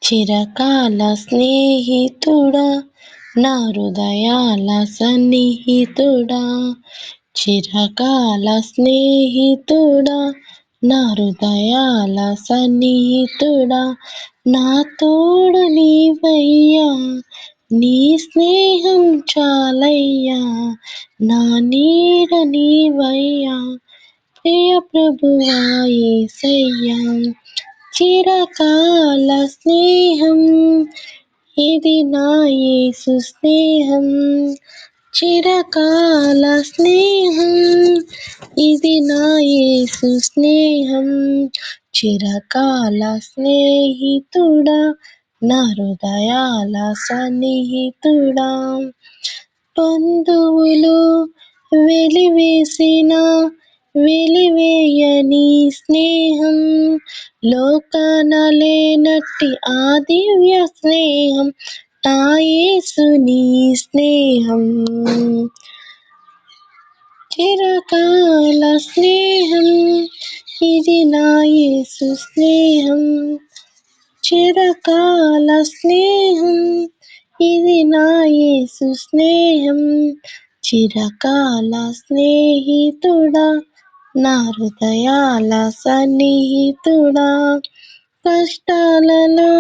చిరకాల స్నేహితుడా, నా హృదయాల సన్నిహితుడా. చిరకాల స్నేహితుడా, నా హృదయాల సన్నిహితుడా. నా తోడు నీవయ్యా, నీ స్నేహం చాలయ్యా. నా నీడ నీవయ్యా, ప్రియ ప్రభువా యేసయ్యా. చిరకాల స్నేహం, ఇది నా యేసు స్నేహం. చిరకాల స్నేహం, ఇది నా యేసు స్నేహం. చిరకాల స్నేహితుడా, నా హృదయాల సన్నిహితుడా. బంధువులు వెలివేసిన వెలివేయని స్నేహం, లోకాన లేనట్టి ఆ దివ్య స్నేహం, నా యేసుని స్నేహం. చిరకాల స్నేహం, ఇది నా యేసు స్నేహం. చిరకాల స్నేహం, ఇది నా యేసు స్నేహం. చిరకాల స్నేహితుడా, నా హృదయాల సన్నిహితుడా. కష్టాలలో